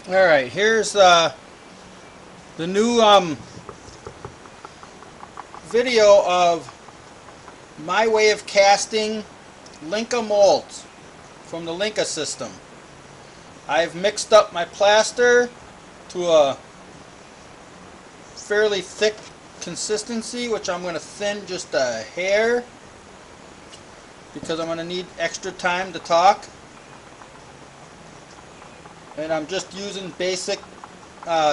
Alright, here's the new video of my way of casting Linka molds from the Linka system. I've mixed up my plaster to a fairly thick consistency, which I'm going to thin just a hair because I'm going to need extra time to talk. And I'm just using basic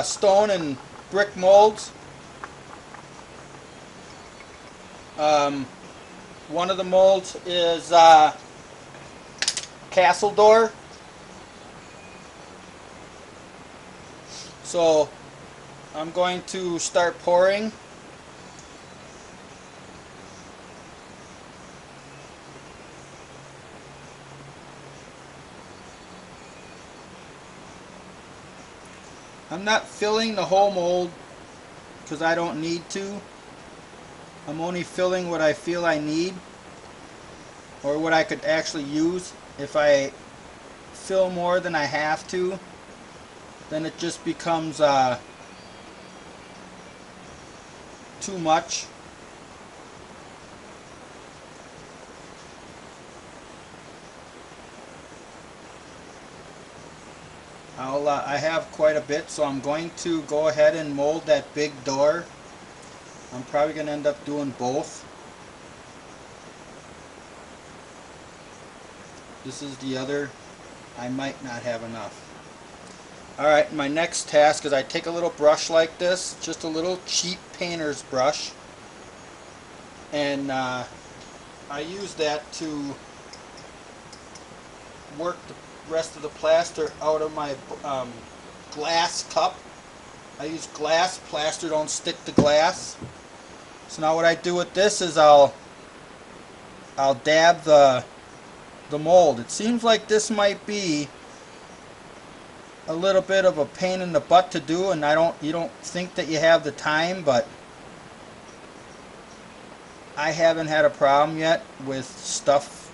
stone and brick molds. One of the molds is castle door. So I'm going to start pouring. I'm not filling the whole mold because I don't need to. I'm only filling what I feel I need or what I could actually use. If I fill more than I have to, then it just becomes too much. I have quite a bit, so I'm going to go ahead and mold that big door. I'm probably going to end up doing both. This is the other. I might not have enough. Alright, my next task is I take a little brush like this, just a little cheap painter's brush, and I use that to work the rest of the plaster out of my glass cup. I use glass. Plaster don't stick to glass. So now what I do with this is I'll dab the mold. It seems like this might be a little bit of a pain in the butt to do, and you don't think that you have the time, but I haven't had a problem yet with stuff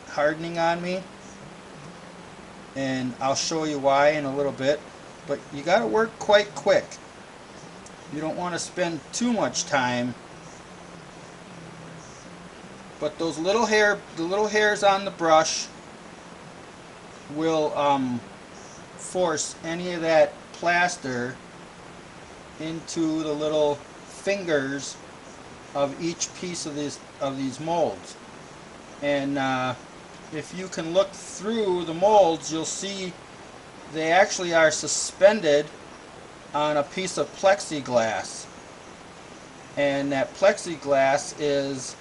hardening on me, and I'll show you why in a little bit. But you got to work quite quick. You don't want to spend too much time. But those the little hairs on the brush will force any of that plaster into the little fingers of each piece of these molds. And if you can look through the molds, you'll see they actually are suspended on a piece of plexiglass, and that plexiglass is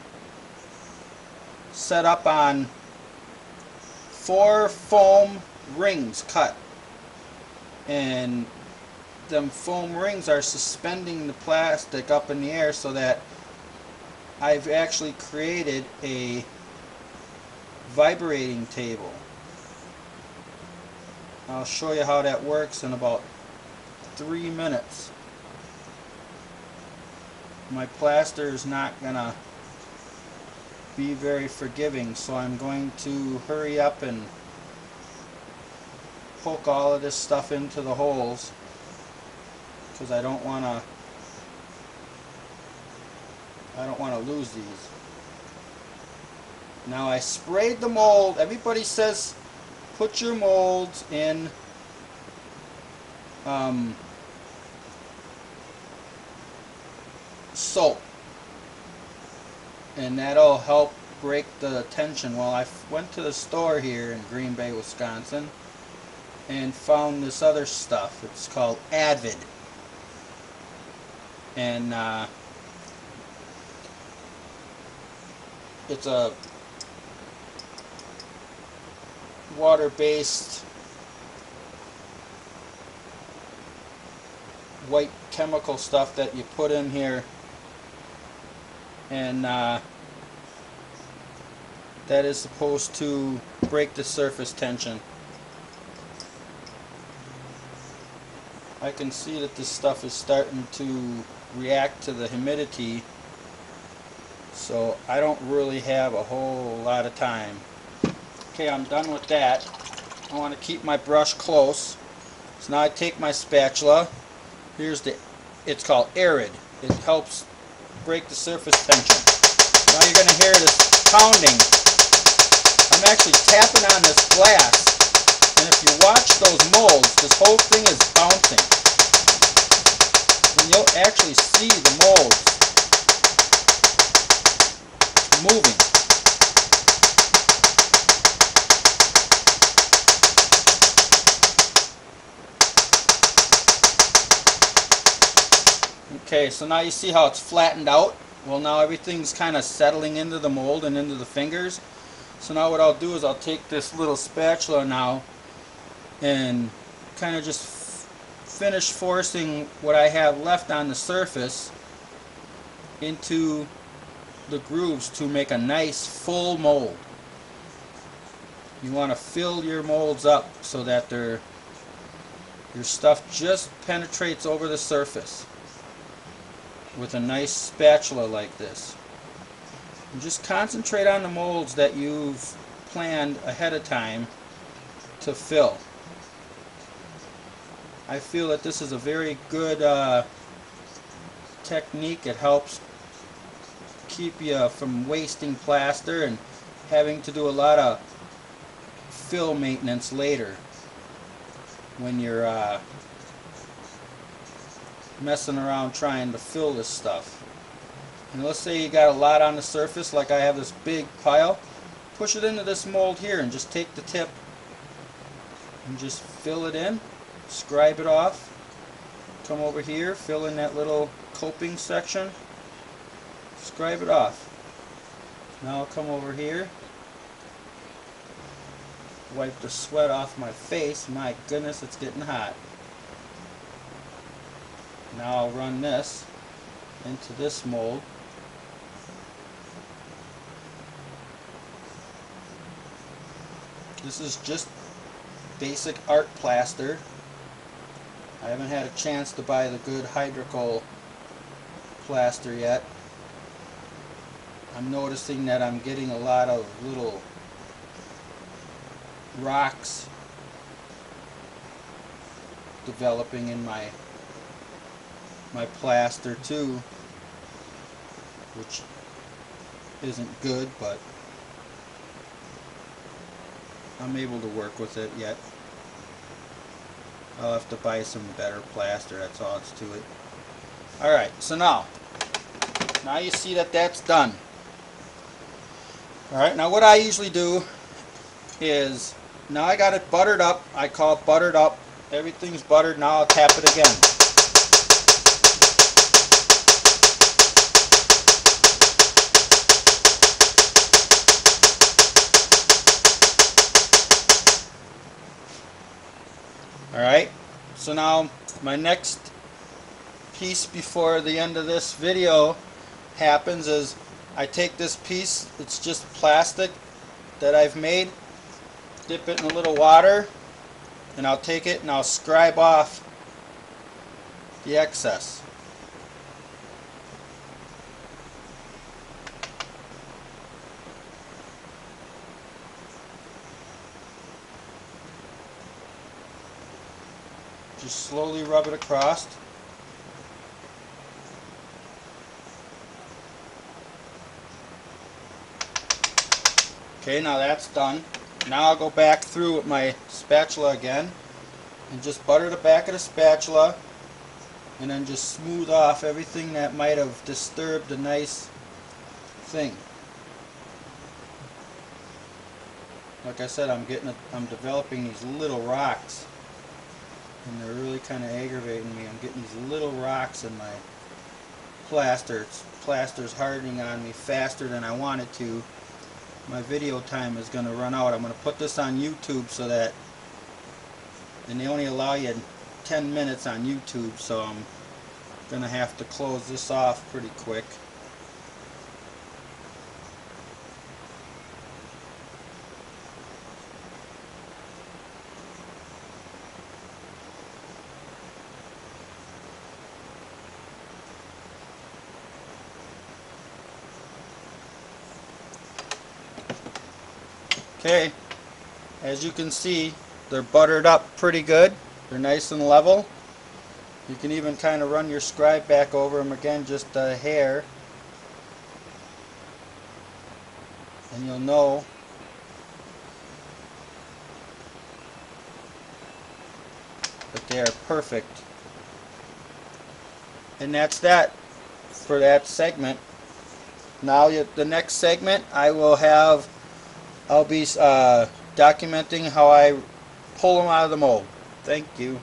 set up on 4 foam rings cut, and them foam rings are suspending the plastic up in the air, so that I've actually created a vibrating table. I'll show you how that works in about 3 minutes. My plaster is not gonna be very forgiving, so I'm going to hurry up and poke all of this stuff into the holes because I don't want to lose these. Now I sprayed the mold. Everybody says put your molds in soap, and that'll help break the tension. Well, I went to the store here in Green Bay, Wisconsin, and found this other stuff. It's called Avid, and it's a water-based white chemical stuff that you put in here, and that is supposed to break the surface tension. I can see that this stuff is starting to react to the humidity, so I don't really have a whole lot of time. Okay, I'm done with that. I want to keep my brush close. So now I take my spatula. It's called arid. It helps break the surface tension. Now you're going to hear this pounding. I'm actually tapping on this glass, and if you watch those molds, this whole thing is bouncing. And you'll actually see the molds moving. Okay, so now you see how it's flattened out. Well, now everything's kind of settling into the mold and into the fingers. So now what I'll do is I'll take this little spatula now and kind of just finish forcing what I have left on the surface into the grooves to make a nice full mold. You want to fill your molds up so that your stuff just penetrates over the surface with a nice spatula like this. And just concentrate on the molds that you've planned ahead of time to fill. I feel that this is a very good technique. It helps keep you from wasting plaster and having to do a lot of fill maintenance later when you're messing around trying to fill this stuff. And let's say you got a lot on the surface, like I have this big pile. Push it into this mold here and just take the tip and just fill it in, scribe it off. Come over here, fill in that little coping section, scribe it off. Now I'll come over here, wipe the sweat off my face. My goodness, it's getting hot. Now I'll run this into this mold. This is just basic art plaster. I haven't had a chance to buy the good hydrocoal plaster yet. I'm noticing that I'm getting a lot of little rocks developing in my plaster too, which isn't good, but I'm able to work with it yet. I'll have to buy some better plaster, that's all it's to it. Alright, so now you see that that's done. Alright, now what I usually do is, now I got it buttered up, I call it buttered up, everything's buttered, now I'll tap it again. Alright, so now my next piece before the end of this video happens is I take this piece, it's just plastic that I've made, dip it in a little water, and I'll take it and I'll scribe off the excess. Just slowly rub it across. Okay, now that's done. Now I'll go back through with my spatula again and just butter the back of the spatula and then just smooth off everything that might have disturbed a nice thing. Like I said, I'm developing these little rocks, and they're really kind of aggravating me. I'm getting these little rocks in my plaster. Plaster's hardening on me faster than I want it to. My video time is going to run out. I'm going to put this on YouTube so that, and they only allow you 10 minutes on YouTube, so I'm going to have to close this off pretty quick. Okay, as you can see, they're buttered up pretty good. They're nice and level. You can even kind of run your scribe back over them again, just a hair, and you'll know that they are perfect. And that's that for that segment. Now the next segment I'll be documenting how I pull them out of the mold. Thank you.